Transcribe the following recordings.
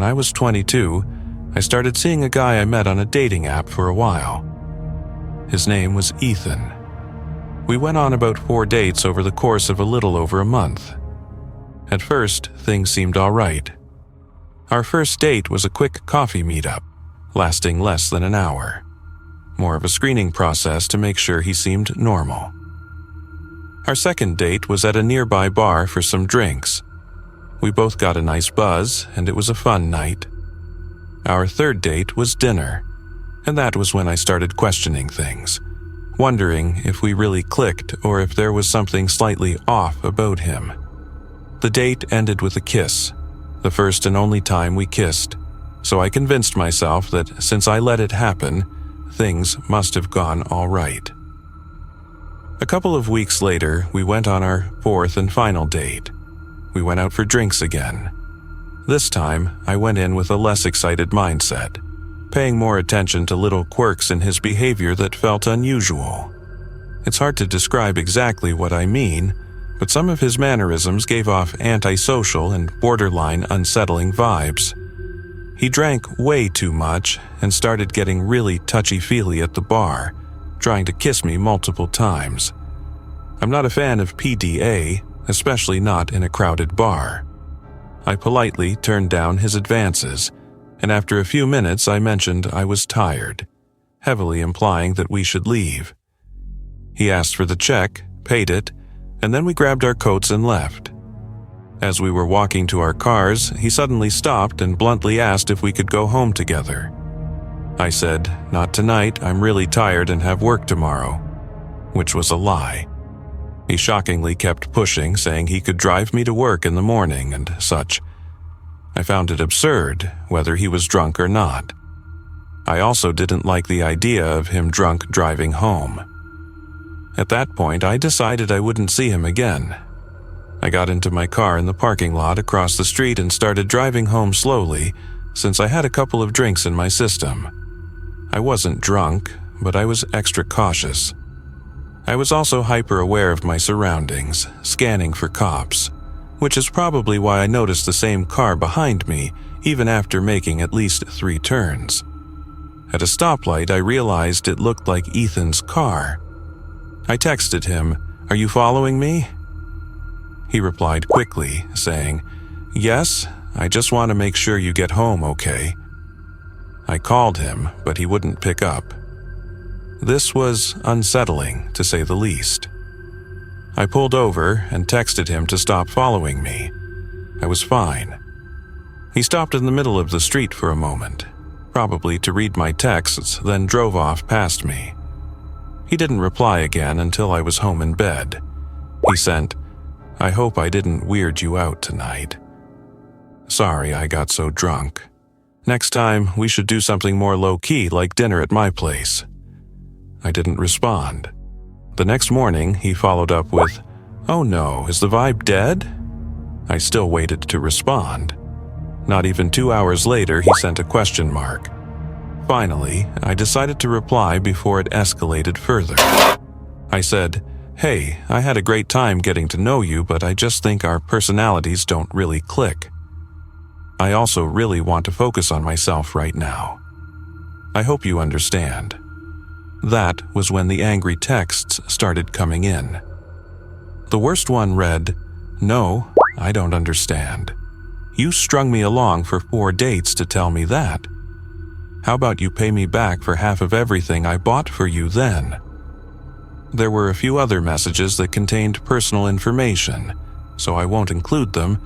when I was 22, I started seeing a guy I met on a dating app for a while. His name was Ethan. We went on about 4 dates over the course of a little over a month. At first, things seemed all right. Our first date was a quick coffee meetup, lasting less than an hour. More of a screening process to make sure he seemed normal. Our second date was at a nearby bar for some drinks. We both got a nice buzz, and it was a fun night. Our third date was dinner, and that was when I started questioning things, wondering if we really clicked or if there was something slightly off about him. The date ended with a kiss, the first and only time we kissed, so I convinced myself that since I let it happen, things must have gone all right. A couple of weeks later, we went on our fourth and final date. We went out for drinks again. This time, I went in with a less excited mindset, paying more attention to little quirks in his behavior that felt unusual. It's hard to describe exactly what I mean, but some of his mannerisms gave off antisocial and borderline unsettling vibes. He drank way too much and started getting really touchy-feely at the bar, trying to kiss me multiple times. I'm not a fan of PDA, especially not in a crowded bar. I politely turned down his advances, and after a few minutes I mentioned I was tired, heavily implying that we should leave. He asked for the check, paid it, and then we grabbed our coats and left. As we were walking to our cars, he suddenly stopped and bluntly asked if we could go home together. I said, "Not tonight, I'm really tired and have work tomorrow," which was a lie. He shockingly kept pushing, saying he could drive me to work in the morning and such. I found it absurd, whether he was drunk or not. I also didn't like the idea of him drunk driving home. At that point, I decided I wouldn't see him again. I got into my car in the parking lot across the street and started driving home slowly, since I had a couple of drinks in my system. I wasn't drunk, but I was extra cautious. I was also hyper-aware of my surroundings, scanning for cops, which is probably why I noticed the same car behind me, even after making at least 3 turns. At a stoplight, I realized it looked like Ethan's car. I texted him, "Are you following me?" He replied quickly, saying, "Yes, I just want to make sure you get home okay." I called him, but he wouldn't pick up. This was unsettling, to say the least. I pulled over and texted him to stop following me. I was fine. He stopped in the middle of the street for a moment, probably to read my texts, then drove off past me. He didn't reply again until I was home in bed. He sent, "I hope I didn't weird you out tonight. Sorry I got so drunk. Next time, we should do something more low-key like dinner at my place." I didn't respond. The next morning, he followed up with, "Oh no, is the vibe dead?" I still waited to respond. Not even 2 hours later, he sent a question mark. Finally, I decided to reply before it escalated further. I said, "Hey, I had a great time getting to know you, but I just think our personalities don't really click. I also really want to focus on myself right now. I hope you understand." That was when the angry texts started coming in. The worst one read, "No, I don't understand. You strung me along for 4 dates to tell me that. How about you pay me back for half of everything I bought for you then?" There were a few other messages that contained personal information, so I won't include them,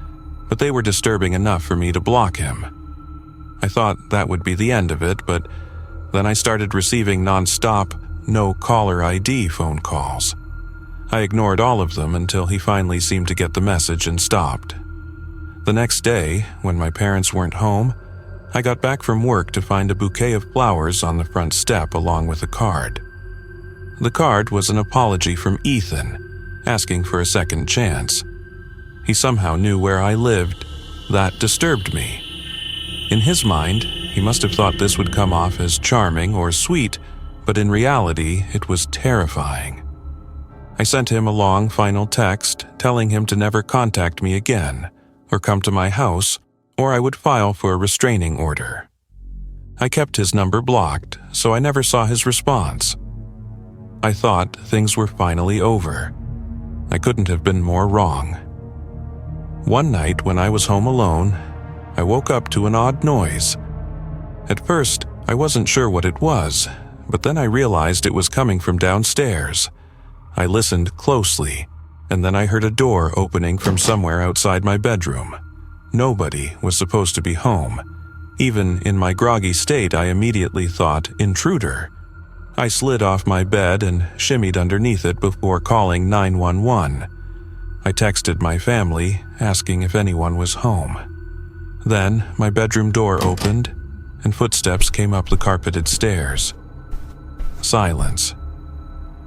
but they were disturbing enough for me to block him. I thought that would be the end of it, but then I started receiving non-stop, no caller ID phone calls. I ignored all of them until he finally seemed to get the message and stopped. The next day, when my parents weren't home, I got back from work to find a bouquet of flowers on the front step along with a card. The card was an apology from Ethan, asking for a second chance. He somehow knew where I lived. That disturbed me. In his mind, he must have thought this would come off as charming or sweet, but in reality, it was terrifying. I sent him a long final text telling him to never contact me again, or come to my house, or I would file for a restraining order. I kept his number blocked, so I never saw his response. I thought things were finally over. I couldn't have been more wrong. One night when I was home alone, I woke up to an odd noise. At first, I wasn't sure what it was, but then I realized it was coming from downstairs. I listened closely, and then I heard a door opening from somewhere outside my bedroom. Nobody was supposed to be home. Even in my groggy state, I immediately thought intruder. I slid off my bed and shimmied underneath it before calling 911. I texted my family, asking if anyone was home. Then my bedroom door opened, and footsteps came up the carpeted stairs. Silence.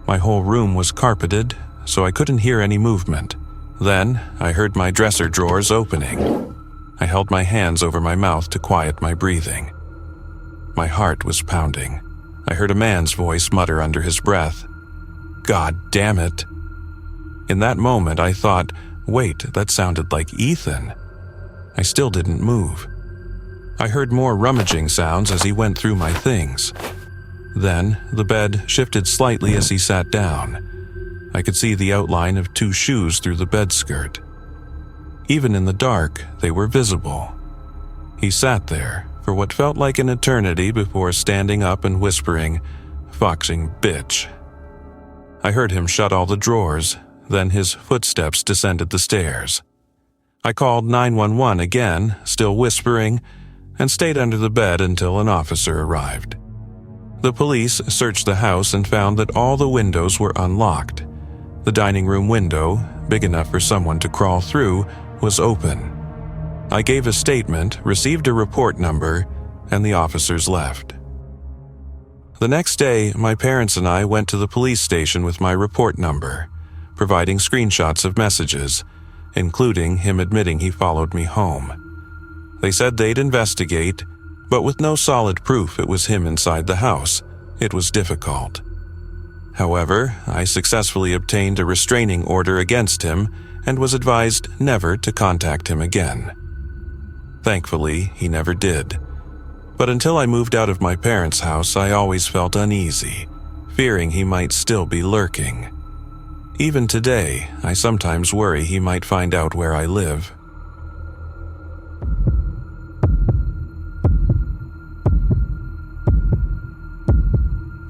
My whole room was carpeted, so I couldn't hear any movement. Then I heard my dresser drawers opening. I held my hands over my mouth to quiet my breathing. My heart was pounding. I heard a man's voice mutter under his breath, "God damn it." In that moment, I thought, wait, that sounded like Ethan. I still didn't move. I heard more rummaging sounds as he went through my things. Then, the bed shifted slightly as he sat down. I could see the outline of 2 shoes through the bed skirt. Even in the dark, they were visible. He sat there for what felt like an eternity before standing up and whispering, "Foxing bitch." I heard him shut all the drawers, then his footsteps descended the stairs. I called 911 again, still whispering, and stayed under the bed until an officer arrived. The police searched the house and found that all the windows were unlocked. The dining room window, big enough for someone to crawl through, was open. I gave a statement, received a report number, and the officers left. The next day, my parents and I went to the police station with my report number, providing screenshots of messages, including him admitting he followed me home. They said they'd investigate, but with no solid proof it was him inside the house, it was difficult. However, I successfully obtained a restraining order against him and was advised never to contact him again. Thankfully, he never did. But until I moved out of my parents' house, I always felt uneasy, fearing he might still be lurking. Even today, I sometimes worry he might find out where I live.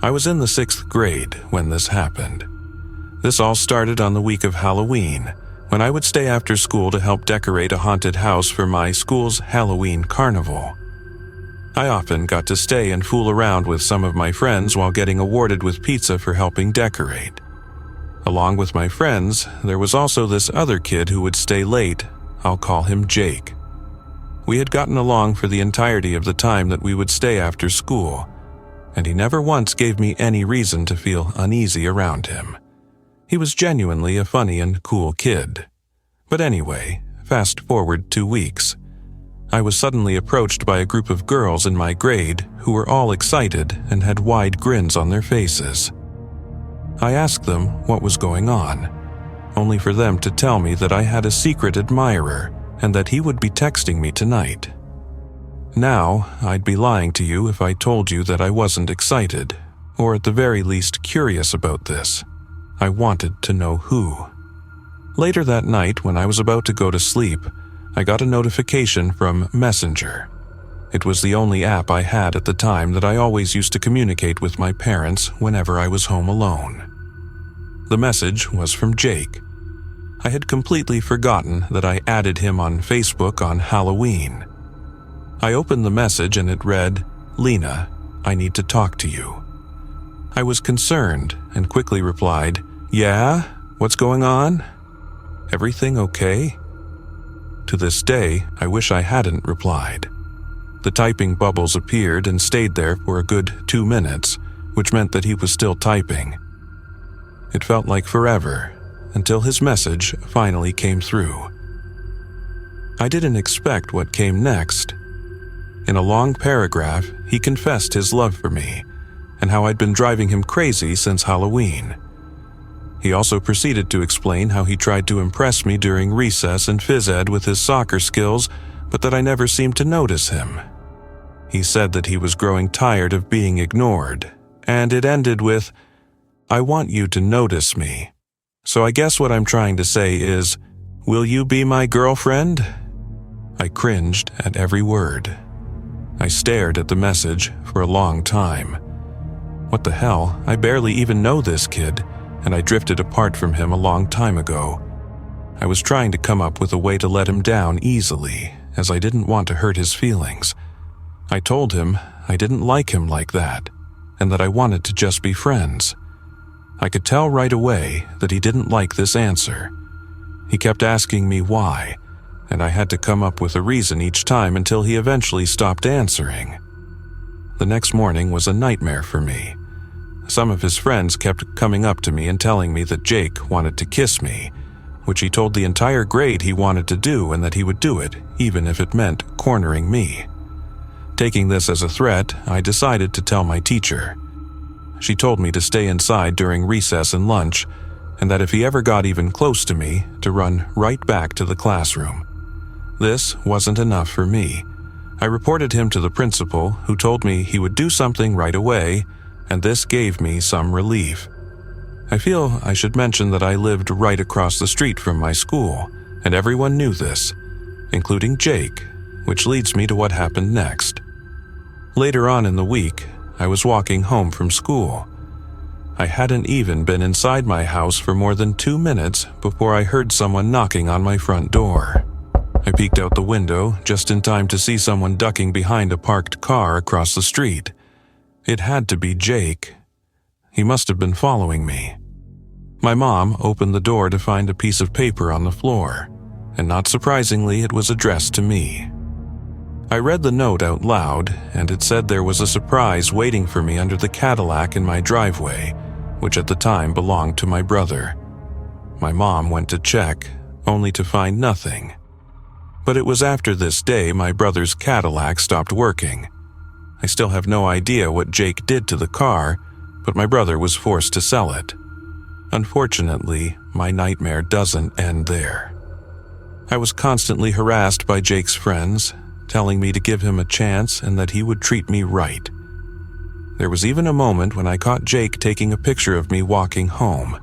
I was in the 6th grade when this happened. This all started on the week of Halloween, when I would stay after school to help decorate a haunted house for my school's Halloween carnival. I often got to stay and fool around with some of my friends while getting awarded with pizza for helping decorate. Along with my friends, there was also this other kid who would stay late. I'll call him Jake. We had gotten along for the entirety of the time that we would stay after school, and he never once gave me any reason to feel uneasy around him. He was genuinely a funny and cool kid. But anyway, fast forward 2 weeks. I was suddenly approached by a group of girls in my grade who were all excited and had wide grins on their faces. I asked them what was going on, only for them to tell me that I had a secret admirer and that he would be texting me tonight. Now, I'd be lying to you if I told you that I wasn't excited, or at the very least curious about this. I wanted to know who. Later that night, when I was about to go to sleep, I got a notification from Messenger. It was the only app I had at the time that I always used to communicate with my parents whenever I was home alone. The message was from Jake. I had completely forgotten that I added him on Facebook on Halloween. I opened the message and it read, "Lena, I need to talk to you." I was concerned and quickly replied, "Yeah? What's going on? Everything okay?" To this day, I wish I hadn't replied. The typing bubbles appeared and stayed there for a good 2 minutes, which meant that he was still typing. It felt like forever, until his message finally came through. I didn't expect what came next. In a long paragraph, he confessed his love for me, and how I'd been driving him crazy since Halloween. He also proceeded to explain how he tried to impress me during recess and phys ed with his soccer skills, but that I never seemed to notice him. He said that he was growing tired of being ignored, and it ended with, "I want you to notice me. So I guess what I'm trying to say is, will you be my girlfriend?" I cringed at every word. I stared at the message for a long time. What the hell? I barely even know this kid, and I drifted apart from him a long time ago. I was trying to come up with a way to let him down easily, as I didn't want to hurt his feelings. I told him I didn't like him like that, and that I wanted to just be friends. I could tell right away that he didn't like this answer. He kept asking me why, and I had to come up with a reason each time until he eventually stopped answering. The next morning was a nightmare for me. Some of his friends kept coming up to me and telling me that Jake wanted to kiss me, which he told the entire grade he wanted to do and that he would do it, even if it meant cornering me. Taking this as a threat, I decided to tell my teacher. She told me to stay inside during recess and lunch, and that if he ever got even close to me, to run right back to the classroom. This wasn't enough for me. I reported him to the principal, who told me he would do something right away, and this gave me some relief. I feel I should mention that I lived right across the street from my school, and everyone knew this, including Jake, which leads me to what happened next. Later on in the week, I was walking home from school. I hadn't even been inside my house for more than 2 minutes before I heard someone knocking on my front door. I peeked out the window just in time to see someone ducking behind a parked car across the street. It had to be Jake. He must have been following me. My mom opened the door to find a piece of paper on the floor, and not surprisingly, it was addressed to me. I read the note out loud, and it said there was a surprise waiting for me under the Cadillac in my driveway, which at the time belonged to my brother. My mom went to check, only to find nothing. But it was after this day my brother's Cadillac stopped working. I still have no idea what Jake did to the car, but my brother was forced to sell it. Unfortunately, my nightmare doesn't end there. I was constantly harassed by Jake's friends, telling me to give him a chance and that he would treat me right. There was even a moment when I caught Jake taking a picture of me walking home,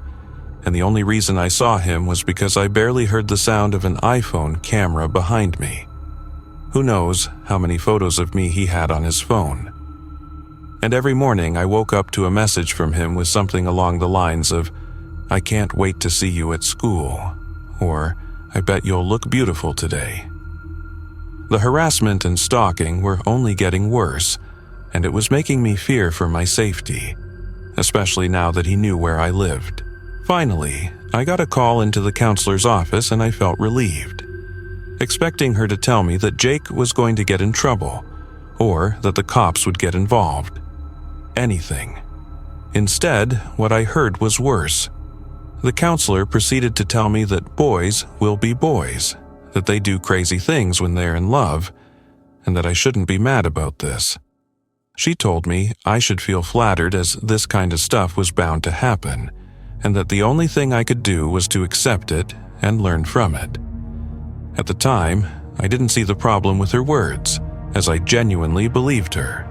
and the only reason I saw him was because I barely heard the sound of an iPhone camera behind me. Who knows how many photos of me he had on his phone. And every morning I woke up to a message from him with something along the lines of, "I can't wait to see you at school," or "I bet you'll look beautiful today." The harassment and stalking were only getting worse, and it was making me fear for my safety, especially now that he knew where I lived. Finally, I got a call into the counselor's office and I felt relieved, expecting her to tell me that Jake was going to get in trouble, or that the cops would get involved. Anything. Instead, what I heard was worse. The counselor proceeded to tell me that boys will be boys, that they do crazy things when they're in love, and that I shouldn't be mad about this. She told me I should feel flattered as this kind of stuff was bound to happen, and that the only thing I could do was to accept it and learn from it. At the time, I didn't see the problem with her words, as I genuinely believed her.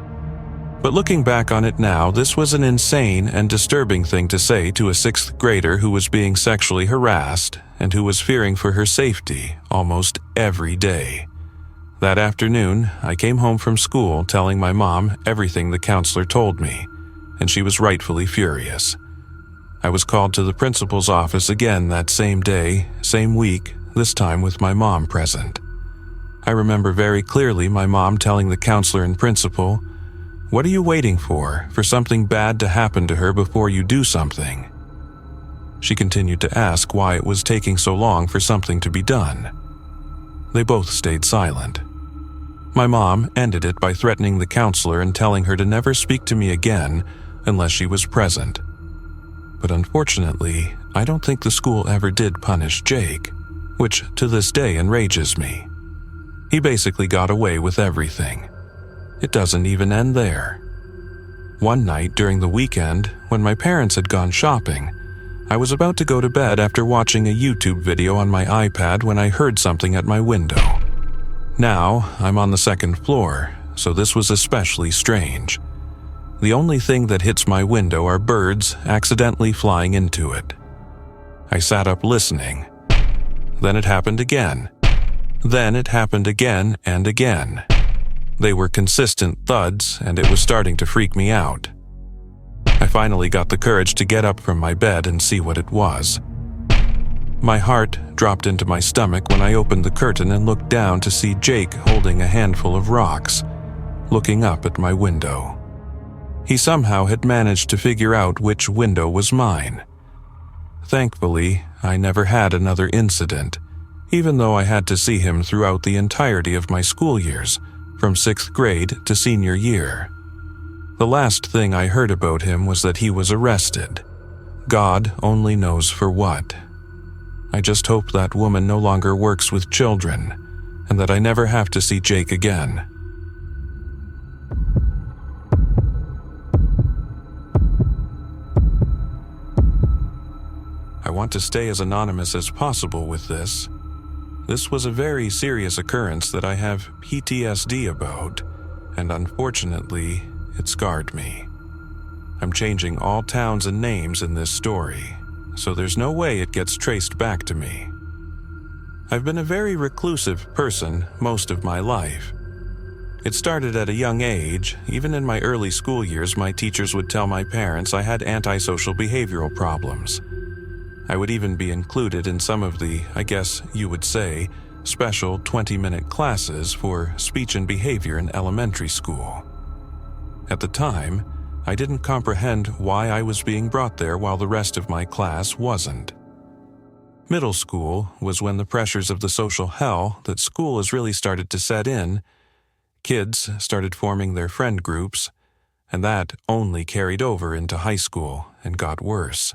But looking back on it now, this was an insane and disturbing thing to say to a 6th grader who was being sexually harassed and who was fearing for her safety almost every day. That afternoon, I came home from school telling my mom everything the counselor told me, and she was rightfully furious. I was called to the principal's office again that same day, same week, this time with my mom present. I remember very clearly my mom telling the counselor and principal, "What are you waiting for something bad to happen to her before you do something?" She continued to ask why it was taking so long for something to be done. They both stayed silent. My mom ended it by threatening the counselor and telling her to never speak to me again unless she was present. But unfortunately, I don't think the school ever did punish Jake, which to this day enrages me. He basically got away with everything. It doesn't even end there. One night during the weekend, when my parents had gone shopping, I was about to go to bed after watching a YouTube video on my iPad when I heard something at my window. Now, I'm on the second floor, so this was especially strange. The only thing that hits my window are birds accidentally flying into it. I sat up listening. Then it happened again. Then it happened again and again. They were consistent thuds, and it was starting to freak me out. I finally got the courage to get up from my bed and see what it was. My heart dropped into my stomach when I opened the curtain and looked down to see Jake holding a handful of rocks, looking up at my window. He somehow had managed to figure out which window was mine. Thankfully, I never had another incident, even though I had to see him throughout the entirety of my school years, from 6th grade to senior year. The last thing I heard about him was that he was arrested. God only knows for what. I just hope that woman no longer works with children, and that I never have to see Jake again. I want to stay as anonymous as possible with this. This was a very serious occurrence that I have PTSD about, and unfortunately, it scarred me. I'm changing all towns and names in this story, so there's no way it gets traced back to me. I've been a very reclusive person most of my life. It started at a young age. Even in my early school years, my teachers would tell my parents I had antisocial behavioral problems. I would even be included in some of the, I guess you would say, special 20-minute classes for speech and behavior in elementary school. At the time, I didn't comprehend why I was being brought there while the rest of my class wasn't. Middle school was when the pressures of the social hell that school has really started to set in. Kids started forming their friend groups, and that only carried over into high school and got worse.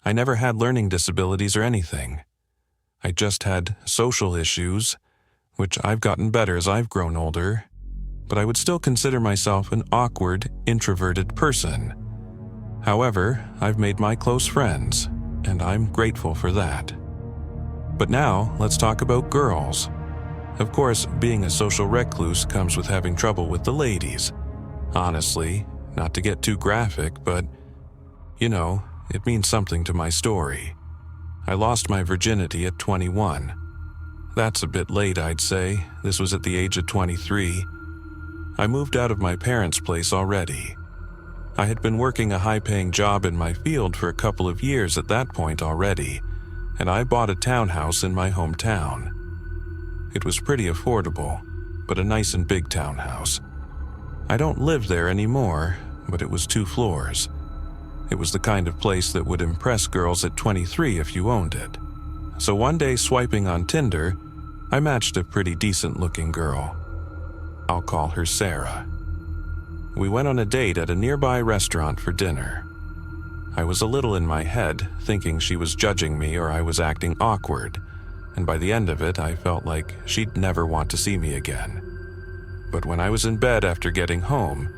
I never had learning disabilities or anything. I just had social issues, which I've gotten better as I've grown older, but I would still consider myself an awkward, introverted person. However, I've made my close friends, and I'm grateful for that. But now, let's talk about girls. Of course, being a social recluse comes with having trouble with the ladies. Honestly, not to get too graphic, but, it means something to my story. I lost my virginity at 21. That's a bit late, I'd say. This was at the age of 23. I moved out of my parents' place already. I had been working a high-paying job in my field for a couple of years at that point already, and I bought a townhouse in my hometown. It was pretty affordable, but a nice and big townhouse. I don't live there anymore, but it was 2 floors. It was the kind of place that would impress girls at 23 if you owned it. So one day, swiping on Tinder, I matched a pretty decent-looking girl. I'll call her Sarah. We went on a date at a nearby restaurant for dinner. I was a little in my head, thinking she was judging me or I was acting awkward, and by the end of it, I felt like she'd never want to see me again. But when I was in bed after getting home,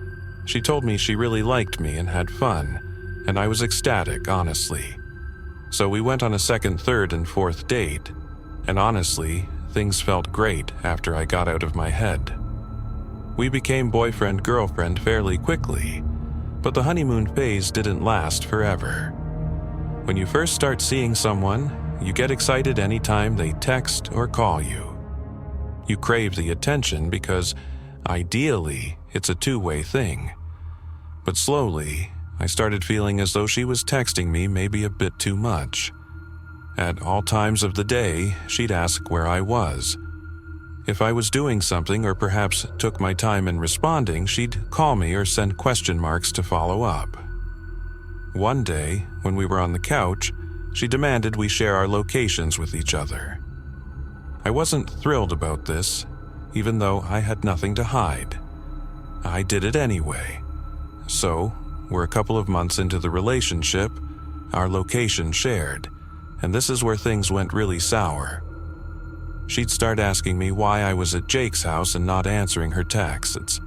she told me she really liked me and had fun, and I was ecstatic, honestly. So we went on a second, third, and fourth date, and honestly, things felt great after I got out of my head. We became boyfriend-girlfriend fairly quickly, but the honeymoon phase didn't last forever. When you first start seeing someone, you get excited anytime they text or call you. You crave the attention because, ideally, it's a two-way thing. But slowly, I started feeling as though she was texting me maybe a bit too much. At all times of the day, she'd ask where I was. If I was doing something or perhaps took my time in responding, she'd call me or send question marks to follow up. One day, when we were on the couch, she demanded we share our locations with each other. I wasn't thrilled about this, even though I had nothing to hide. I did it anyway. So, we're a couple of months into the relationship, our location shared, and this is where things went really sour. She'd start asking me why I was at Jake's house and not answering her texts.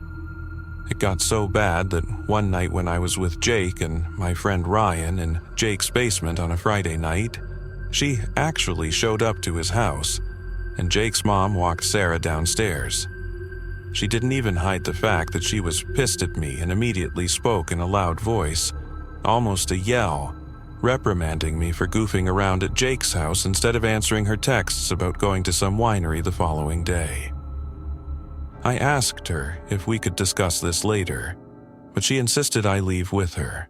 It got so bad that one night when I was with Jake and my friend Ryan in Jake's basement on a Friday night, she actually showed up to his house, and Jake's mom walked Sarah downstairs. She didn't even hide the fact that she was pissed at me and immediately spoke in a loud voice, almost a yell, reprimanding me for goofing around at Jake's house instead of answering her texts about going to some winery the following day. I asked her if we could discuss this later, but she insisted I leave with her.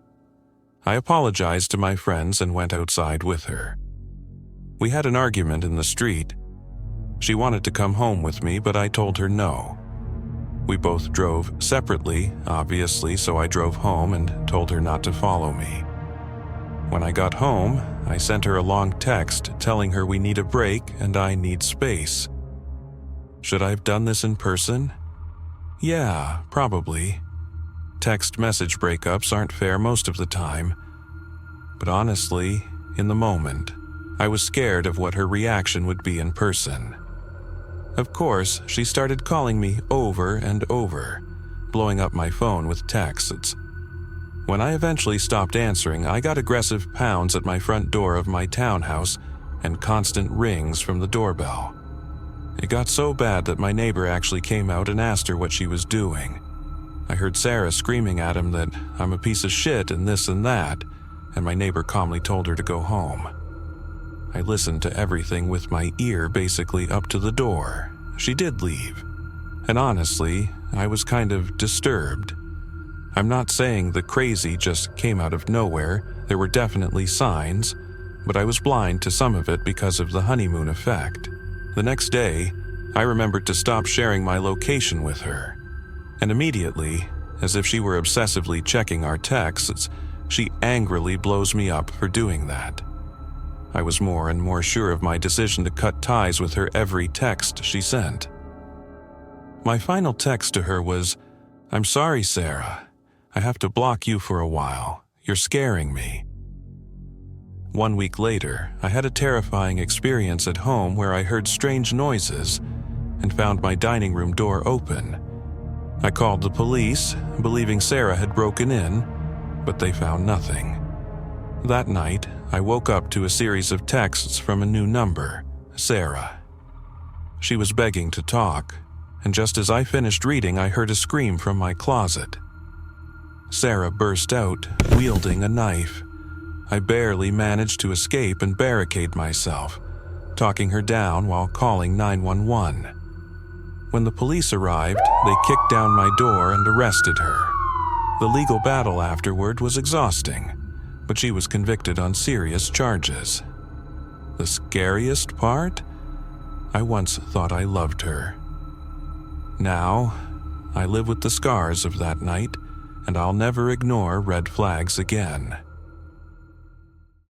I apologized to my friends and went outside with her. We had an argument in the street. She wanted to come home with me, but I told her no. We both drove separately, obviously, so I drove home and told her not to follow me. When I got home, I sent her a long text telling her we need a break and I need space. Should I have done this in person? Yeah, probably. Text message breakups aren't fair most of the time. But honestly, in the moment, I was scared of what her reaction would be in person. Of course, she started calling me over and over, blowing up my phone with texts. When I eventually stopped answering, I got aggressive pounds at my front door of my townhouse and constant rings from the doorbell. It got so bad that my neighbor actually came out and asked her what she was doing. I heard Sarah screaming at him that I'm a piece of shit and this and that, and my neighbor calmly told her to go home. I listened to everything with my ear basically up to the door. She did leave. And honestly, I was kind of disturbed. I'm not saying the crazy just came out of nowhere. There were definitely signs, but I was blind to some of it because of the honeymoon effect. The next day, I remembered to stop sharing my location with her. And immediately, as if she were obsessively checking our texts, she angrily blows me up for doing that. I was more and more sure of my decision to cut ties with her every text she sent. My final text to her was, "I'm sorry, Sarah. I have to block you for a while. You're scaring me." 1 week later, I had a terrifying experience at home where I heard strange noises and found my dining room door open. I called the police, believing Sarah had broken in, but they found nothing. That night, I woke up to a series of texts from a new number, Sarah. She was begging to talk, and just as I finished reading, I heard a scream from my closet. Sarah burst out, wielding a knife. I barely managed to escape and barricade myself, talking her down while calling 911. When the police arrived, they kicked down my door and arrested her. The legal battle afterward was exhausting, but she was convicted on serious charges. The scariest part? I once thought I loved her. Now, I live with the scars of that night, and I'll never ignore red flags again.